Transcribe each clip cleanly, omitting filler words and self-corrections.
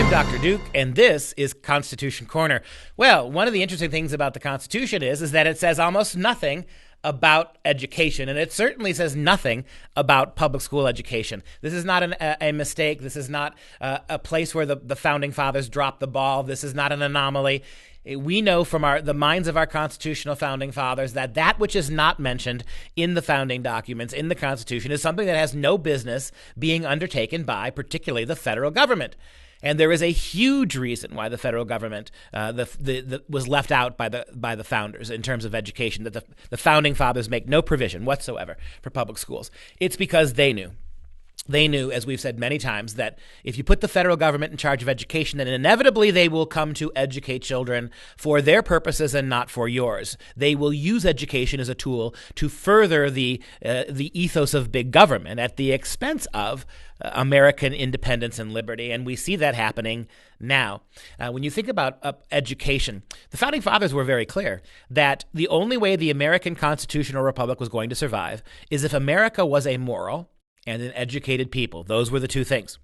I'm Dr. Duke, and this is Constitution Corner. Well, one of the interesting things about the Constitution is that it says almost nothing about education, and it certainly says nothing about public school education. This is not a mistake. This is not a place where the Founding Fathers dropped the ball. This is not an anomaly. We know from the minds of our constitutional founding fathers that which is not mentioned in the founding documents, in the Constitution, is something that has no business being undertaken by particularly the federal government. And there is a huge reason why the federal government was left out by the founders in terms of education, that the founding fathers make no provision whatsoever for public schools. It's because they knew. They knew, as we've said many times, that if you put the federal government in charge of education, then inevitably they will come to educate children for their purposes and not for yours. They will use education as a tool to further the ethos of big government at the expense of American independence and liberty, and we see that happening now. When you think about education, the Founding Fathers were very clear that the only way the American constitutional republic was going to survive is if America was a moral and an educated people. Those were the two things.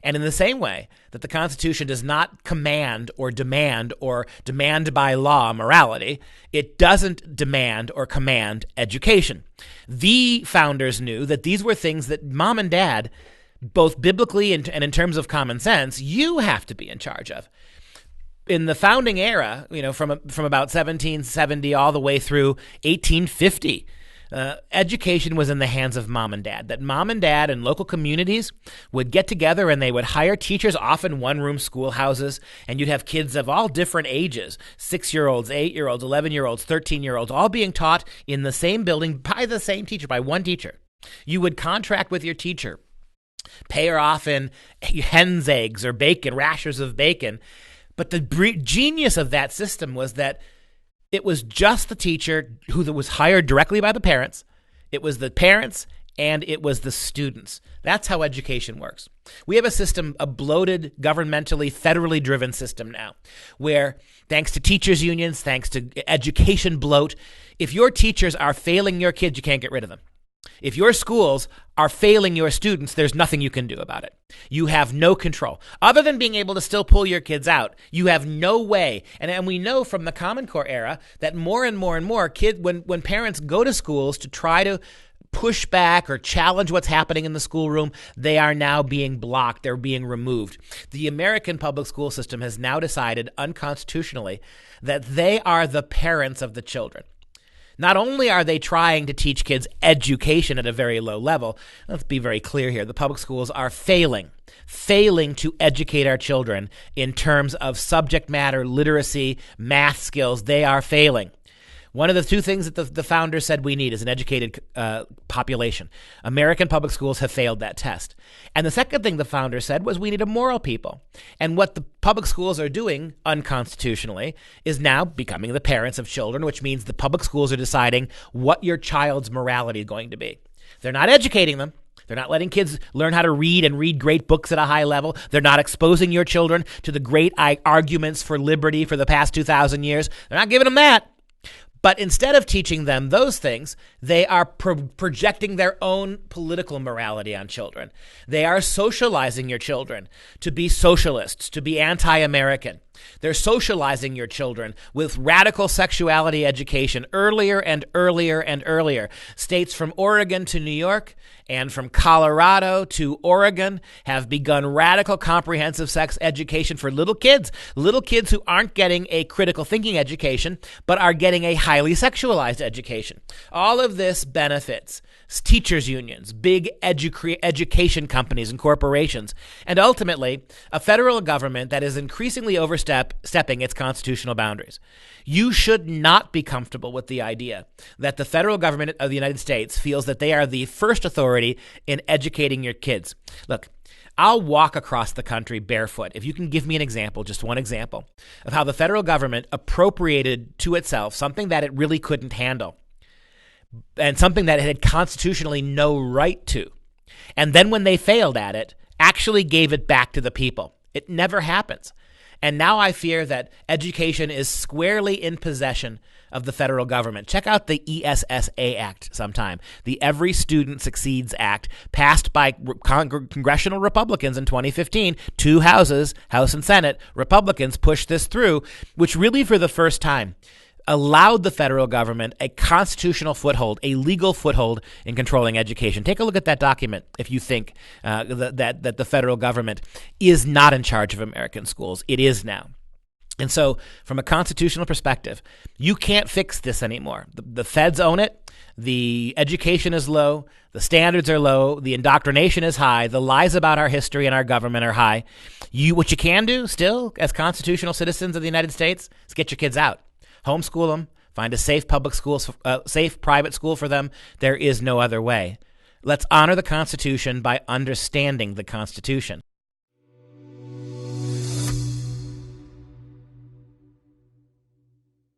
And in the same way that the Constitution does not command by law morality, it doesn't demand or command education. The founders knew that these were things that mom and dad, both biblically and in terms of common sense, you have to be in charge of. In the founding era, from about 1770 all the way through 1850, education was in the hands of mom and dad, that mom and dad and local communities would get together and they would hire teachers, often one-room schoolhouses, and you'd have kids of all different ages, 6-year-olds, 8-year-olds, 11-year-olds, 13-year-olds, all being taught in the same building by the same teacher, by one teacher. You would contract with your teacher, pay her off in hen's eggs or bacon, rashers of bacon. But the genius of that system was that it was just the teacher who was hired directly by the parents. It was the parents and it was the students. That's how education works. We have a system, a bloated, governmentally, federally driven system now, where thanks to teachers' unions, thanks to education bloat, if your teachers are failing your kids, you can't get rid of them. If your schools are failing your students, there's nothing you can do about it. You have no control. Other than being able to still pull your kids out, you have no way. And we know from the Common Core era that more and more and more kids, when parents go to schools to try to push back or challenge what's happening in the schoolroom, they are now being blocked. They're being removed. The American public school system has now decided unconstitutionally that they are the parents of the children. Not only are they trying to teach kids education at a very low level, let's be very clear here, the public schools are failing to educate our children in terms of subject matter, literacy, math skills. They are failing. One of the two things that the founders said we need is an educated population. American public schools have failed that test. And the second thing the founders said was we need a moral people. And what the public schools are doing unconstitutionally is now becoming the parents of children, which means the public schools are deciding what your child's morality is going to be. They're not educating them. They're not letting kids learn how to read and read great books at a high level. They're not exposing your children to the great arguments for liberty for the past 2,000 years. They're not giving them that. But instead of teaching them those things, they are projecting their own political morality on children. They are socializing your children to be socialists, to be anti-American. They're socializing your children with radical sexuality education earlier and earlier and earlier. States from Oregon to New York and from Colorado to Oregon have begun radical comprehensive sex education for little kids who aren't getting a critical thinking education, but are getting a highly sexualized education. All of this benefits teachers' unions, big education companies and corporations, and ultimately a federal government that is increasingly overstepping its constitutional boundaries. You should not be comfortable with the idea that the federal government of the United States feels that they are the first authority in educating your kids. Look, I'll walk across the country barefoot if you can give me an example, just one example, of how the federal government appropriated to itself something that it really couldn't handle and something that it had constitutionally no right to. And then when they failed at it, actually gave it back to the people. It never happens. And now I fear that education is squarely in possession of the federal government. Check out the ESSA Act sometime, the Every Student Succeeds Act, passed by congressional Republicans in 2015. Two houses, House and Senate, Republicans pushed this through, which really for the first time allowed the federal government a constitutional foothold, a legal foothold in controlling education. Take a look at that document if you think that the federal government is not in charge of American schools. It is now. And so from a constitutional perspective, you can't fix this anymore. The feds own it. The education is low. The standards are low. The indoctrination is high. The lies about our history and our government are high. What you can do still as constitutional citizens of the United States is get your kids out. Homeschool them. Find a safe safe private school for them. There is no other way. Let's honor the Constitution by understanding the Constitution.